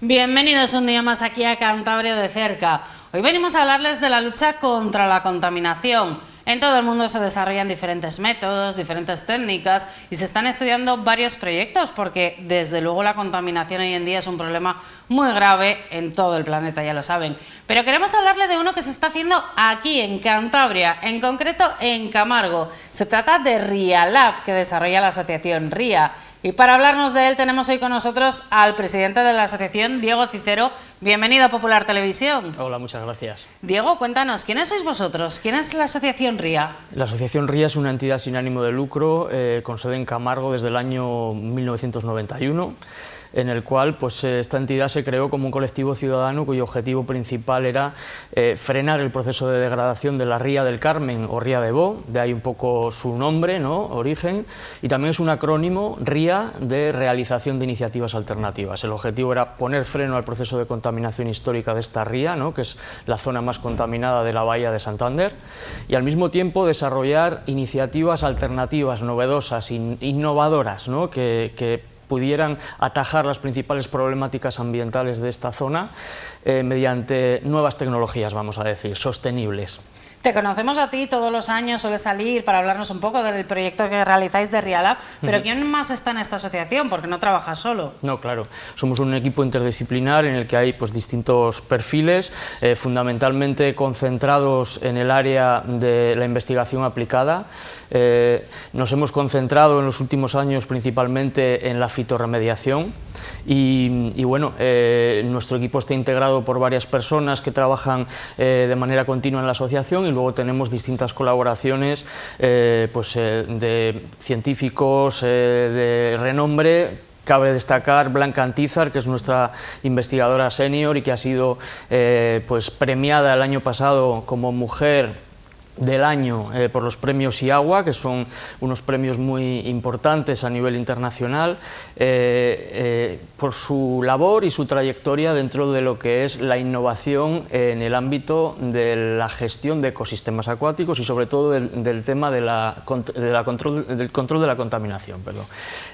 Bienvenidos un día más aquí a Cantabria de cerca. Hoy venimos a hablarles de la lucha contra la contaminación. En todo el mundo se desarrollan diferentes métodos, diferentes técnicas y se están estudiando varios proyectos porque desde luego la contaminación hoy en día es un problema muy grave en todo el planeta, ya lo saben. Pero queremos hablarle de uno que se está haciendo aquí en Cantabria, en concreto en Camargo. Se trata de RIALab, que desarrolla la asociación RIA. Y para hablarnos de él tenemos hoy con nosotros al presidente de la asociación, Diego Cicero. Bienvenido a Popular Televisión. Hola, muchas gracias. Diego, cuéntanos, ¿quiénes sois vosotros? ¿Quién es la asociación RIA? La asociación RIA es una entidad sin ánimo de lucro con sede en Camargo desde el año 1991. En el cual esta entidad se creó como un colectivo ciudadano cuyo objetivo principal era frenar el proceso de degradación de la Ría del Carmen o Ría de Bo, de ahí un poco su nombre, ¿no? Origen, y también es un acrónimo, RIA, de Realización de Iniciativas Alternativas. El objetivo era poner freno al proceso de contaminación histórica de esta ría, ¿no? Que es la zona más contaminada de la bahía de Santander, y al mismo tiempo desarrollar iniciativas alternativas, novedosas, innovadoras, ¿no? que pudieran atajar las principales problemáticas ambientales de esta zona mediante nuevas tecnologías, vamos a decir, sostenibles. Te conocemos a ti, todos los años sueles salir para hablarnos un poco del proyecto que realizáis de RIALab, pero ¿quién más está en esta asociación? Porque no trabajas solo. No, claro, somos un equipo interdisciplinar en el que hay distintos perfiles, fundamentalmente concentrados en el área de la investigación aplicada. Nos hemos concentrado en los últimos años principalmente en la fitorremediación y bueno, nuestro equipo está integrado por varias personas que trabajan de manera continua en la asociación y luego tenemos distintas colaboraciones de científicos de renombre. Cabe destacar Blanca Antizar, que es nuestra investigadora senior y que ha sido premiada el año pasado como mujer del año por los premios IAGUA, que son unos premios muy importantes a nivel internacional, por su labor y su trayectoria dentro de lo que es la innovación en el ámbito de la gestión de ecosistemas acuáticos y sobre todo del tema del control de la contaminación.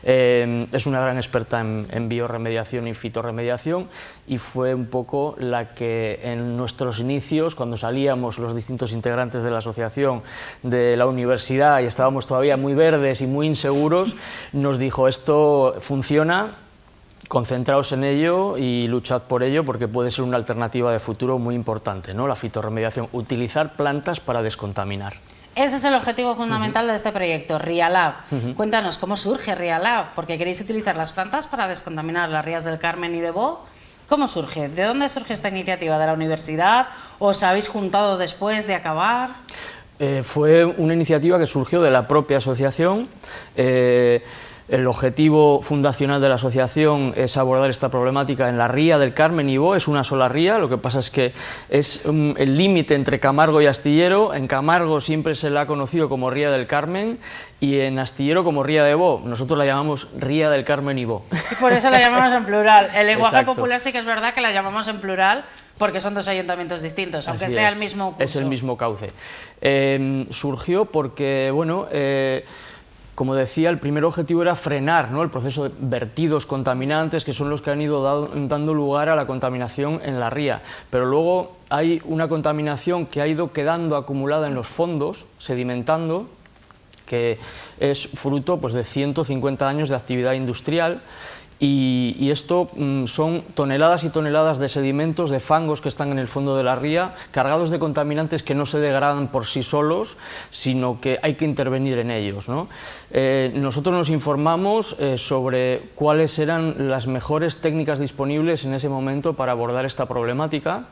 Es una gran experta en biorremediación y fitorremediación y fue un poco la que en nuestros inicios, cuando salíamos los distintos integrantes de la asociación de la universidad y estábamos todavía muy verdes y muy inseguros, nos dijo: esto funciona, concentraos en ello y luchad por ello porque puede ser una alternativa de futuro muy importante, ¿no? La fitorremediación, utilizar plantas para descontaminar. Ese es el objetivo fundamental de este proyecto, RIALab. Cuéntanos, ¿cómo surge RIALab? Porque queréis utilizar las plantas para descontaminar las rías del Carmen y de Bo. ¿Cómo surge? ¿De dónde surge esta iniciativa? ¿De la universidad? ¿Os habéis juntado después de acabar? Fue una iniciativa que surgió de la propia asociación. El objetivo fundacional de la asociación es abordar esta problemática en la Ría del Carmen y Bo. Es una sola ría, lo que pasa es que es el límite entre Camargo y Astillero. En Camargo siempre se la ha conocido como Ría del Carmen y en Astillero como Ría de Bo. Nosotros la llamamos Ría del Carmen y Bo. Y por eso la llamamos en plural. El lenguaje Exacto. popular sí que es verdad que la llamamos en plural porque son dos ayuntamientos distintos, aunque sea el mismo curso. Es el mismo cauce. Surgió porque, bueno, como decía, el primer objetivo era frenar, ¿no?, el proceso de vertidos contaminantes, que son los que han ido dando lugar a la contaminación en la ría. Pero luego hay una contaminación que ha ido quedando acumulada en los fondos, sedimentando, que es fruto de 150 años de actividad industrial. Y esto son toneladas y toneladas de sedimentos, de fangos que están en el fondo de la ría, cargados de contaminantes que no se degradan por sí solos, sino que hay que intervenir en ellos, ¿no? Nosotros nos informamos sobre cuáles eran las mejores técnicas disponibles en ese momento para abordar esta problemática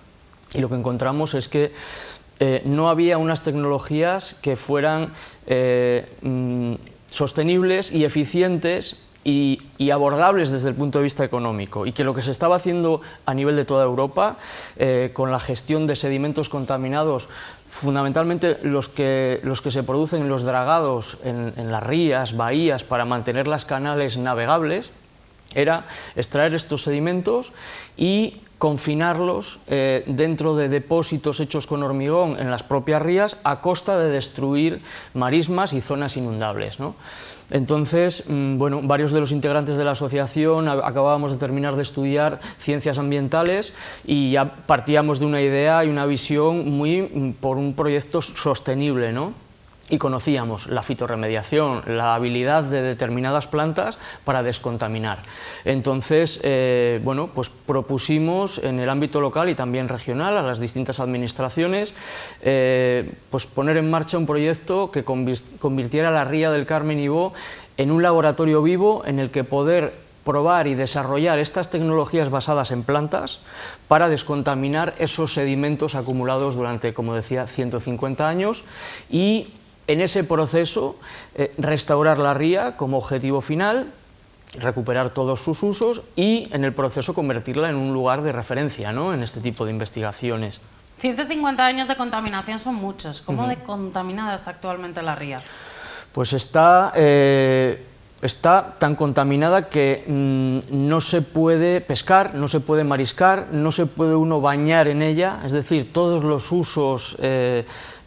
y lo que encontramos es que no había unas tecnologías que fueran sostenibles y eficientes y abordables desde el punto de vista económico, y que lo que se estaba haciendo a nivel de toda Europa con la gestión de sedimentos contaminados, fundamentalmente los que se producen en los dragados, en las rías, bahías, para mantener las canales navegables, era extraer estos sedimentos y confinarlos dentro de depósitos hechos con hormigón en las propias rías a costa de destruir marismas y zonas inundables, ¿no? Entonces, bueno, varios de los integrantes de la asociación acabábamos de terminar de estudiar ciencias ambientales y ya partíamos de una idea y una visión muy por un proyecto sostenible, ¿no? Y conocíamos la fitorremediación, la habilidad de determinadas plantas para descontaminar. Entonces, bueno, pues propusimos en el ámbito local y también regional a las distintas administraciones pues poner en marcha un proyecto que convirtiera la ría del Carmen Ibó en un laboratorio vivo en el que poder probar y desarrollar estas tecnologías basadas en plantas para descontaminar esos sedimentos acumulados durante, como decía, 150 años y en ese proceso restaurar la ría como objetivo final, recuperar todos sus usos y en el proceso convertirla en un lugar de referencia, ¿no?, en este tipo de investigaciones. 150 años de contaminación son muchos. ¿Cómo de contaminada está actualmente la ría? Pues está tan contaminada que no se puede pescar, no se puede mariscar, no se puede uno bañar en ella, es decir, todos los usos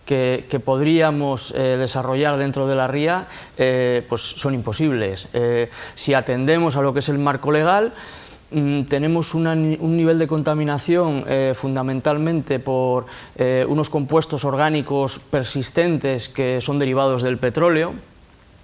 que podríamos desarrollar dentro de la ría pues son imposibles. Si atendemos a lo que es el marco legal, tenemos un nivel de contaminación fundamentalmente por unos compuestos orgánicos persistentes que son derivados del petróleo,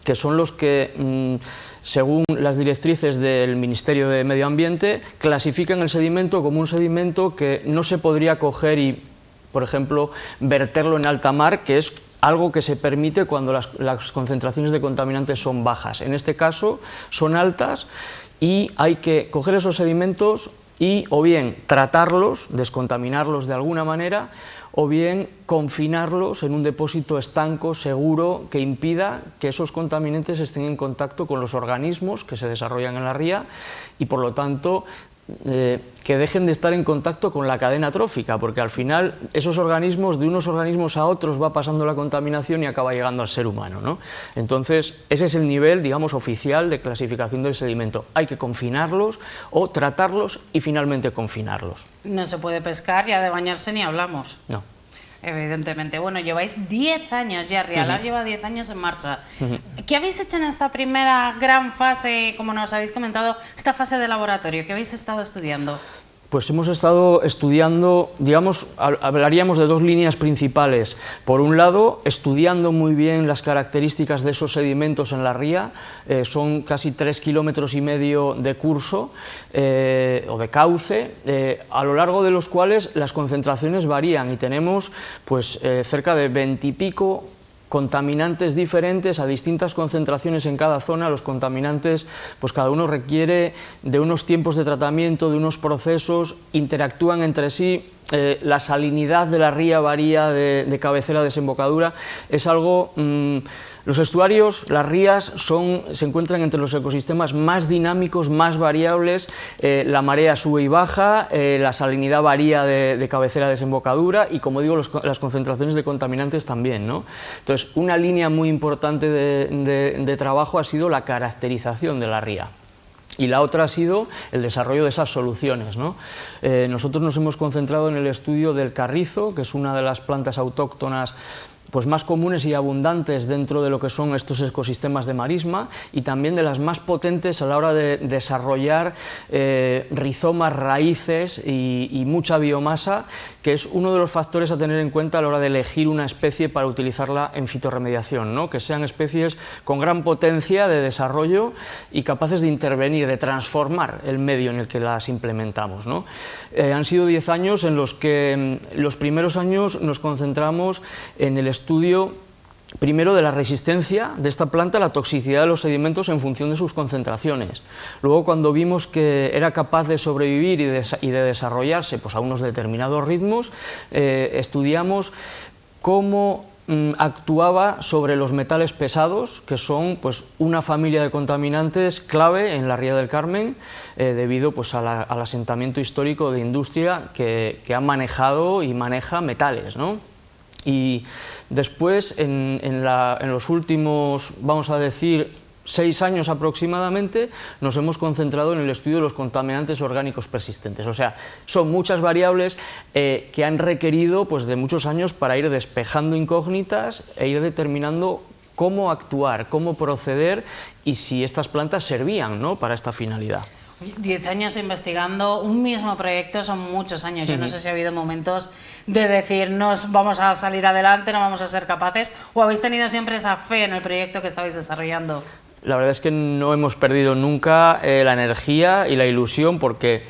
que son los que, según las directrices del Ministerio de Medio Ambiente, clasifican el sedimento como un sedimento que no se podría coger y, por ejemplo, verterlo en alta mar, que es algo que se permite cuando las concentraciones de contaminantes son bajas. En este caso son altas y hay que coger esos sedimentos y o bien tratarlos, descontaminarlos de alguna manera, o bien confinarlos en un depósito estanco, seguro, que impida que esos contaminantes estén en contacto con los organismos que se desarrollan en la ría y, por lo tanto, que dejen de estar en contacto con la cadena trófica, porque al final esos organismos, de unos organismos a otros va pasando la contaminación y acaba llegando al ser humano, ¿no? Entonces, ese es el nivel, digamos, oficial de clasificación del sedimento. Hay que confinarlos o tratarlos y finalmente confinarlos. No se puede pescar, ya de bañarse ni hablamos. No. Evidentemente. Bueno, lleváis 10 años ya, Rialab lleva 10 años en marcha. ¿Qué habéis hecho en esta primera gran fase, como nos habéis comentado, esta fase de laboratorio? ¿Qué habéis estado estudiando? Pues hemos estado estudiando, digamos, hablaríamos de dos líneas principales. Por un lado, estudiando muy bien las características de esos sedimentos en la ría, son casi 3,5 kilómetros de curso o de cauce, a lo largo de los cuales las concentraciones varían y tenemos pues cerca de 20 y pico contaminantes diferentes a distintas concentraciones en cada zona. Los contaminantes, pues cada uno requiere de unos tiempos de tratamiento, de unos procesos, interactúan entre sí, la salinidad de la ría varía de cabecera a desembocadura, es algo... Los estuarios, las rías, se encuentran entre los ecosistemas más dinámicos, más variables, la marea sube y baja, la salinidad varía de cabecera a desembocadura y, como digo, las concentraciones de contaminantes también, ¿no? Entonces, una línea muy importante de trabajo ha sido la caracterización de la ría. Y la otra ha sido el desarrollo de esas soluciones, ¿no? Nosotros nos hemos concentrado en el estudio del carrizo, que es una de las plantas autóctonas pues más comunes y abundantes dentro de lo que son estos ecosistemas de marisma y también de las más potentes a la hora de desarrollar rizomas, raíces y mucha biomasa, que es uno de los factores a tener en cuenta a la hora de elegir una especie para utilizarla en fitorremediación, ¿no? Que sean especies con gran potencia de desarrollo y capaces de intervenir, de transformar el medio en el que las implementamos, ¿no? Han sido 10 años en los que los primeros años nos concentramos en el estudio primero de la resistencia de esta planta a la toxicidad de los sedimentos en función de sus concentraciones. Luego, cuando vimos que era capaz de sobrevivir y de desarrollarse pues, a unos determinados ritmos, estudiamos cómo actuaba sobre los metales pesados, que son pues, una familia de contaminantes clave en la ría del Carmen, debido pues, al asentamiento histórico de industria que ha manejado y maneja metales, ¿no? Y después, en los últimos, vamos a decir, 6 años aproximadamente nos hemos concentrado en el estudio de los contaminantes orgánicos persistentes. O sea, son muchas variables que han requerido pues, de muchos años para ir despejando incógnitas e ir determinando cómo actuar, cómo proceder y si estas plantas servían, ¿no?, para esta finalidad. 10 años investigando un mismo proyecto son muchos años. Yo no sé si ha habido momentos de decir nos vamos a salir adelante, no vamos a ser capaces, o habéis tenido siempre esa fe en el proyecto que estabais desarrollando. La verdad es que no hemos perdido nunca la energía y la ilusión, porque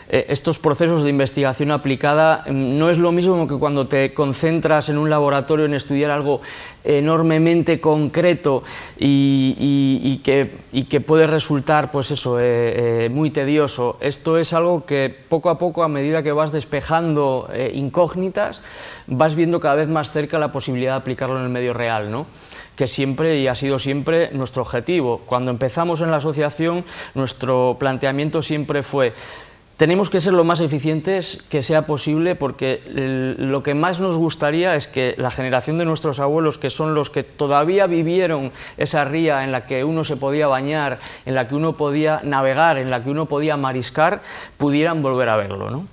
estos procesos de investigación aplicada no es lo mismo que cuando te concentras en un laboratorio en estudiar algo enormemente concreto y que puede resultar pues eso, muy tedioso. Esto es algo que poco a poco, a medida que vas despejando incógnitas, vas viendo cada vez más cerca la posibilidad de aplicarlo en el medio real, ¿no?, que siempre y ha sido siempre nuestro objetivo. Cuando empezamos en la asociación, nuestro planteamiento siempre fue: tenemos que ser lo más eficientes que sea posible, porque lo que más nos gustaría es que la generación de nuestros abuelos, que son los que todavía vivieron esa ría en la que uno se podía bañar, en la que uno podía navegar, en la que uno podía mariscar, pudieran volver a verlo, ¿no?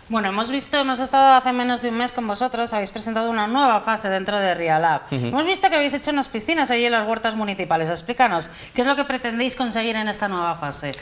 Bueno, hemos estado hace menos de un mes con vosotros, habéis presentado una nueva fase dentro de Rialab. Hemos visto que habéis hecho unas piscinas ahí en las huertas municipales. Explícanos, ¿qué es lo que pretendéis conseguir en esta nueva fase?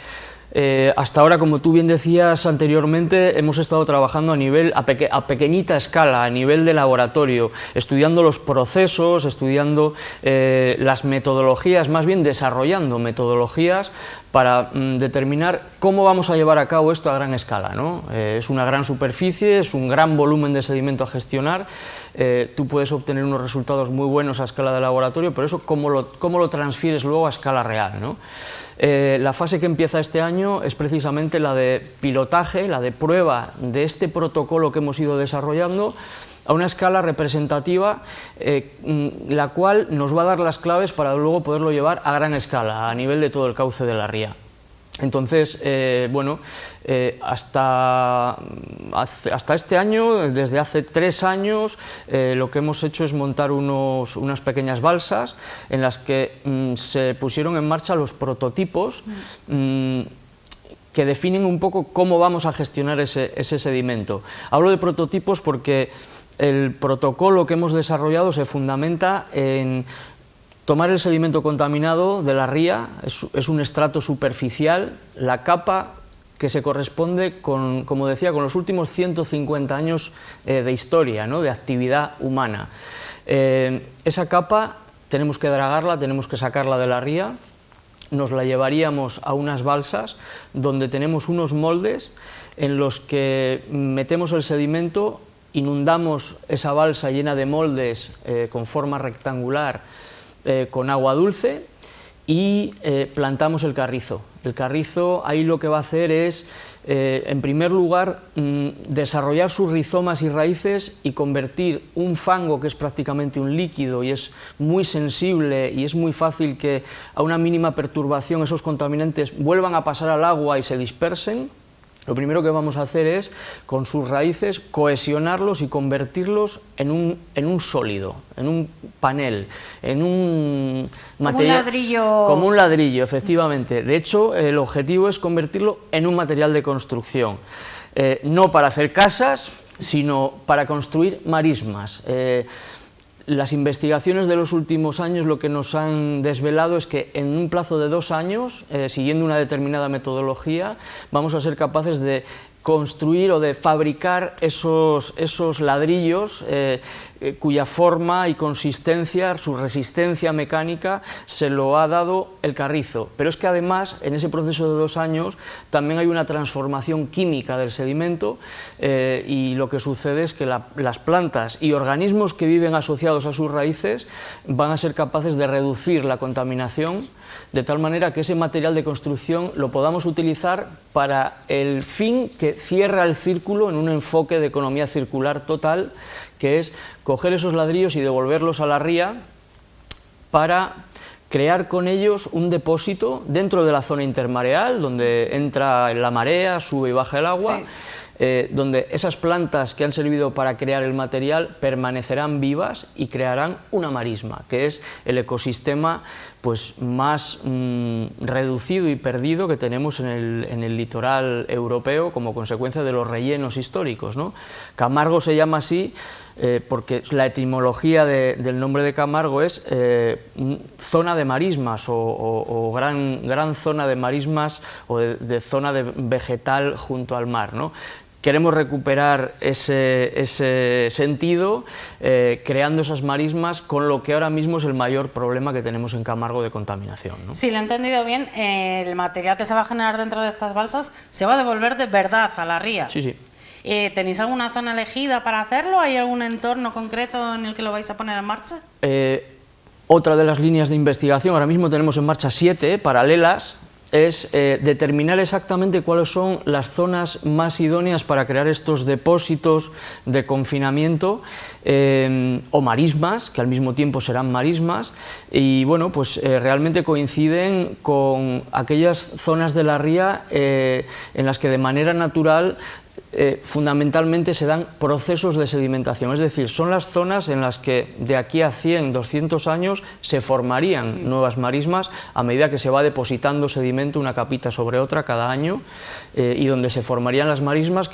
Hasta ahora, como tú bien decías anteriormente, hemos estado trabajando a pequeñita escala, a nivel de laboratorio, estudiando los procesos, estudiando las metodologías, más bien desarrollando metodologías para determinar cómo vamos a llevar a cabo esto a gran escala, ¿no? Es una gran superficie, es un gran volumen de sedimento a gestionar. Tú puedes obtener unos resultados muy buenos a escala de laboratorio, pero eso cómo lo transfieres luego a escala real, ¿no? La fase que empieza este año es precisamente la de pilotaje, la de prueba de este protocolo que hemos ido desarrollando a una escala representativa, la cual nos va a dar las claves para luego poderlo llevar a gran escala, a nivel de todo el cauce de la ría. Entonces, bueno, hasta este año, desde hace 3 años, lo que hemos hecho es montar unas pequeñas balsas en las que se pusieron en marcha los prototipos que definen un poco cómo vamos a gestionar ese sedimento. Hablo de prototipos porque el protocolo que hemos desarrollado se fundamenta en tomar el sedimento contaminado de la ría, es un estrato superficial, la capa que se corresponde con, como decía, con los últimos 150 años de historia, ¿no?, de actividad humana. Esa capa tenemos que dragarla, tenemos que sacarla de la ría, nos la llevaríamos a unas balsas donde tenemos unos moldes en los que metemos el sedimento, inundamos esa balsa llena de moldes con forma rectangular con agua dulce y plantamos el carrizo. El carrizo ahí lo que va a hacer es, en primer lugar, desarrollar sus rizomas y raíces y convertir un fango, que es prácticamente un líquido y es muy sensible y es muy fácil que a una mínima perturbación esos contaminantes vuelvan a pasar al agua y se dispersen. Lo primero que vamos a hacer es, con sus raíces, cohesionarlos y convertirlos en un sólido, en un panel, en un material... Como un ladrillo. Como un ladrillo, efectivamente. De hecho, el objetivo es convertirlo en un material de construcción. No para hacer casas, sino para construir marismas. Las investigaciones de los últimos años lo que nos han desvelado es que en un plazo de 2 años, siguiendo una determinada metodología, vamos a ser capaces de construir o de fabricar esos ladrillos cuya forma y consistencia, su resistencia mecánica, se lo ha dado el carrizo. Pero es que además, en ese proceso de 2 años, también hay una transformación química del sedimento y lo que sucede es que las plantas y organismos que viven asociados a sus raíces van a ser capaces de reducir la contaminación, de tal manera que ese material de construcción lo podamos utilizar para el fin que cierra el círculo en un enfoque de economía circular total, que es coger esos ladrillos y devolverlos a la ría para crear con ellos un depósito dentro de la zona intermareal, donde entra la marea, sube y baja el agua, sí, donde esas plantas que han servido para crear el material permanecerán vivas y crearán una marisma, que es el ecosistema pues más reducido y perdido que tenemos en el litoral europeo como consecuencia de los rellenos históricos, ¿no? Camargo se llama así porque la etimología del nombre de Camargo es zona de marismas o gran zona de marismas o de zona de vegetal junto al mar, ¿no? Queremos recuperar ese sentido creando esas marismas con lo que ahora mismo es el mayor problema que tenemos en Camargo de contaminación, ¿no? Si lo he entendido bien, el material que se va a generar dentro de estas balsas se va a devolver de verdad a la ría. Sí, sí. ¿Tenéis alguna zona elegida para hacerlo? ¿Hay algún entorno concreto en el que lo vais a poner en marcha? Otra de las líneas de investigación, ahora mismo tenemos en marcha 7 paralelas, es determinar exactamente cuáles son las zonas más idóneas para crear estos depósitos de confinamiento o marismas, que al mismo tiempo serán marismas, y bueno, pues realmente coinciden con aquellas zonas de la ría en las que de manera natural fundamentalmente se dan procesos de sedimentación, es decir, son las zonas en las que de aquí a 100, 200 años se formarían nuevas marismas a medida que se va depositando sedimento una capita sobre otra cada año y donde se formarían las marismas,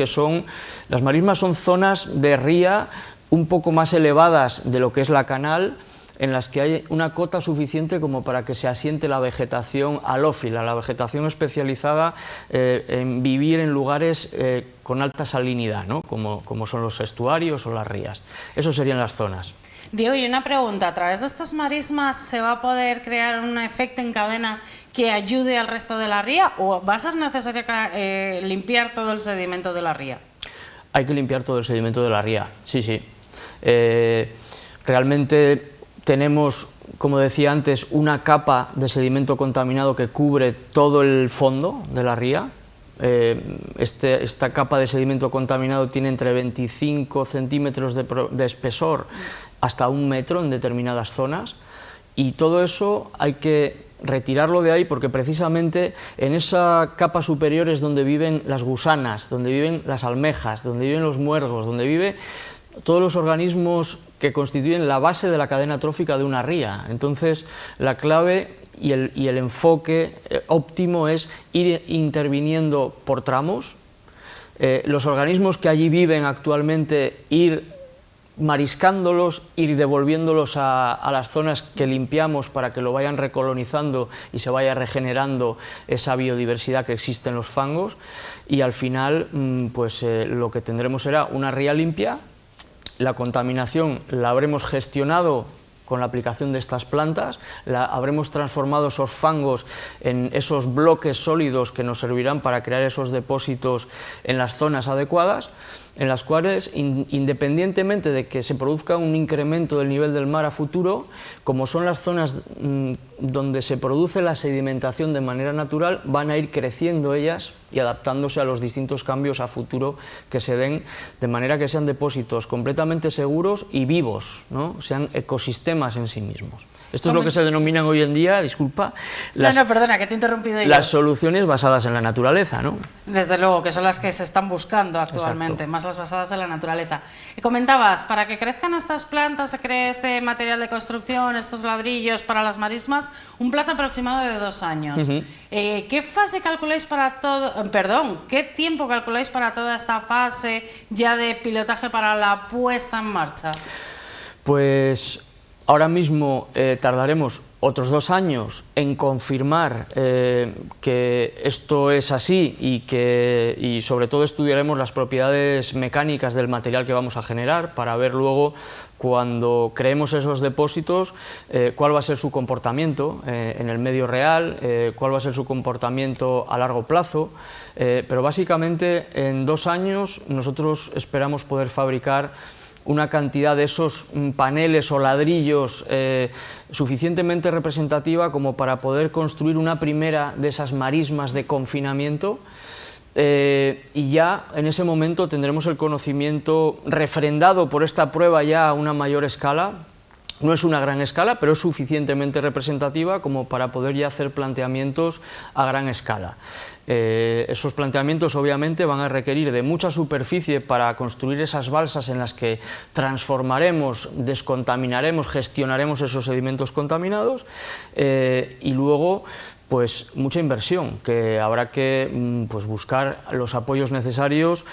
las marismas son zonas de ría un poco más elevadas de lo que es la canal, en las que hay una cota suficiente como para que se asiente la vegetación halófila, la vegetación especializada en vivir en lugares con alta salinidad, ¿no? como son los estuarios o las rías. Esas serían las zonas. Diego, y una pregunta, ¿a través de estas marismas se va a poder crear un efecto en cadena que ayude al resto de la ría o va a ser necesario limpiar todo el sedimento de la ría? Hay que limpiar todo el sedimento de la ría, sí, sí. Realmente tenemos, como decía antes, una capa de sedimento contaminado que cubre todo el fondo de la ría. Esta capa de sedimento contaminado tiene entre 25 centímetros de espesor hasta 1 metro en determinadas zonas, y todo eso hay que retirarlo de ahí porque precisamente en esa capa superior es donde viven las gusanas, donde viven las almejas, donde viven los muergos, donde viven todos los organismos que constituyen la base de la cadena trófica de una ría. Entonces, la clave y el enfoque óptimo es ir interviniendo por tramos, los organismos que allí viven actualmente ir mariscándolos, ir devolviéndolos a las zonas que limpiamos para que lo vayan recolonizando y se vaya regenerando esa biodiversidad que existe en los fangos, y al final pues lo que tendremos será una ría limpia. La contaminación la habremos gestionado con la aplicación de estas plantas, habremos transformado esos fangos en esos bloques sólidos que nos servirán para crear esos depósitos en las zonas adecuadas, en las cuales, independientemente de que se produzca un incremento del nivel del mar a futuro, como son las zonas donde se produce la sedimentación de manera natural, van a ir creciendo ellas y adaptándose a los distintos cambios a futuro que se den, de manera que sean depósitos completamente seguros y vivos, ¿no? Sean ecosistemas en sí mismos. Esto es lo que se denominan hoy en día, disculpa, perdona, que te he interrumpido yo. Las soluciones basadas en la naturaleza, ¿no? Desde luego, que son las que se están buscando actualmente. Exacto. Más las basadas en la naturaleza. Comentabas, para que crezcan estas plantas, se cree este material de construcción, estos ladrillos para las marismas, un plazo aproximado de 2 años. ¿Qué fase calculáis para todo, qué tiempo calculáis para toda esta fase ya de pilotaje para la puesta en marcha? Pues ahora mismo tardaremos otros 2 años en confirmar que esto es así y sobre todo estudiaremos las propiedades mecánicas del material que vamos a generar para ver luego, cuando creemos esos depósitos, cuál va a ser su comportamiento en el medio real, cuál va a ser su comportamiento a largo plazo, pero básicamente en 2 años nosotros esperamos poder fabricar una cantidad de esos paneles o ladrillos suficientemente representativa como para poder construir una primera de esas marismas de confinamiento, y ya en ese momento tendremos el conocimiento refrendado por esta prueba ya a una mayor escala No es una gran escala, pero es suficientemente representativa como para poder ya hacer planteamientos a gran escala. Esos planteamientos obviamente van a requerir de mucha superficie para construir esas balsas en las que transformaremos, descontaminaremos, gestionaremos esos sedimentos contaminados y luego pues mucha inversión, que habrá que pues, buscar los apoyos necesarios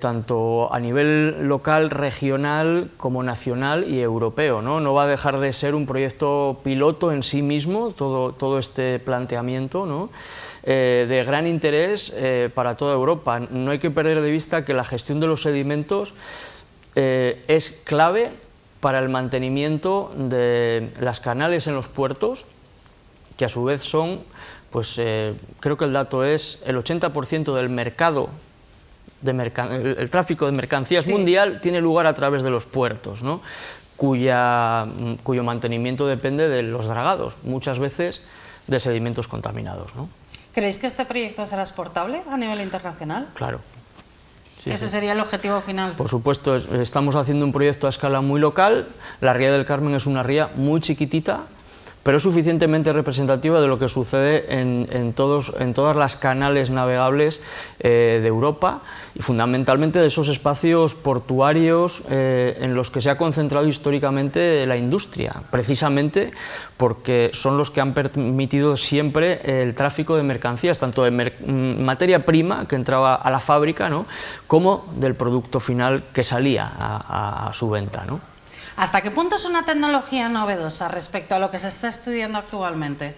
tanto a nivel local, regional, como nacional y europeo, ¿no? No va a dejar de ser un proyecto piloto en sí mismo, todo este planteamiento, ¿no? De gran interés para toda Europa. No hay que perder de vista que la gestión de los sedimentos es clave para el mantenimiento de las canales en los puertos, que a su vez son, pues creo que el dato es el 80% del mercado, el tráfico de mercancías mundial tiene lugar a través de los puertos, ¿no? cuyo mantenimiento depende de los dragados, muchas veces de sedimentos contaminados, ¿no? ¿Creéis que este proyecto será exportable a nivel internacional? Claro. Sí, Ese sería el objetivo final. Por supuesto, estamos haciendo un proyecto a escala muy local. La ría del Carmen es una ría muy chiquitita, pero es suficientemente representativa de lo que sucede en todas las canales navegables de Europa y fundamentalmente de esos espacios portuarios en los que se ha concentrado históricamente la industria, precisamente porque son los que han permitido siempre el tráfico de mercancías, tanto de materia prima que entraba a la fábrica, ¿no?, como del producto final que salía a su venta, ¿no? ¿Hasta qué punto es una tecnología novedosa respecto a lo que se está estudiando actualmente?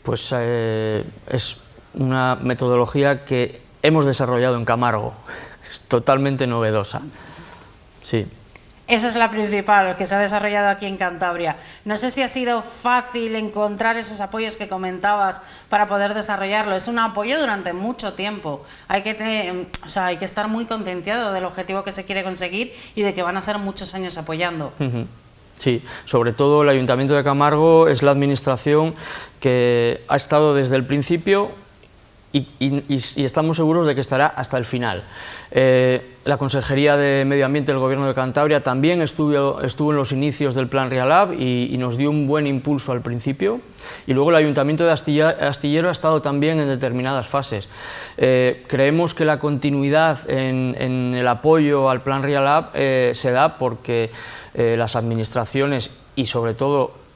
Pues es una metodología que hemos desarrollado en Camargo, es totalmente novedosa, sí. Esa es la principal, que se ha desarrollado aquí en Cantabria. No sé si ha sido fácil encontrar esos apoyos que comentabas para poder desarrollarlo. Es un apoyo durante mucho tiempo. Hay que estar muy concienciado del objetivo que se quiere conseguir y de que van a ser muchos años apoyando. Sí, sobre todo el Ayuntamiento de Camargo es la administración que ha estado desde el principio y estamos seguros de que estará hasta el final. La Consejería de Medio Ambiente del Gobierno de Cantabria también estuvo en los inicios del Plan Rialab y nos dio un buen impulso al principio, y luego el Ayuntamiento de Astillero ha estado también en determinadas fases. Creemos que la continuidad en el apoyo al Plan Rialab se da porque las administraciones y sobre todo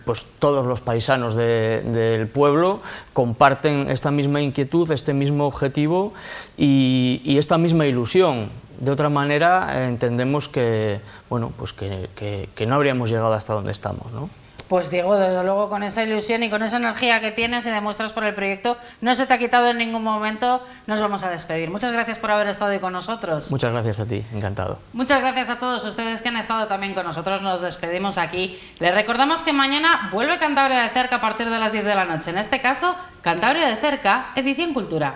pues todos los paisanos del pueblo comparten esta misma inquietud, este mismo objetivo y esta misma ilusión. De otra manera entendemos que, bueno, pues que no habríamos llegado hasta donde estamos, ¿no? Pues Diego, desde luego con esa ilusión y con esa energía que tienes y demuestras por el proyecto, no se te ha quitado en ningún momento. Nos vamos a despedir. Muchas gracias por haber estado hoy con nosotros. Muchas gracias a ti, encantado. Muchas gracias a todos ustedes que han estado también con nosotros. Nos despedimos aquí. Les recordamos que mañana vuelve Cantabria de Cerca a partir de las 10 de la noche. En este caso, Cantabria de Cerca, edición Cultura.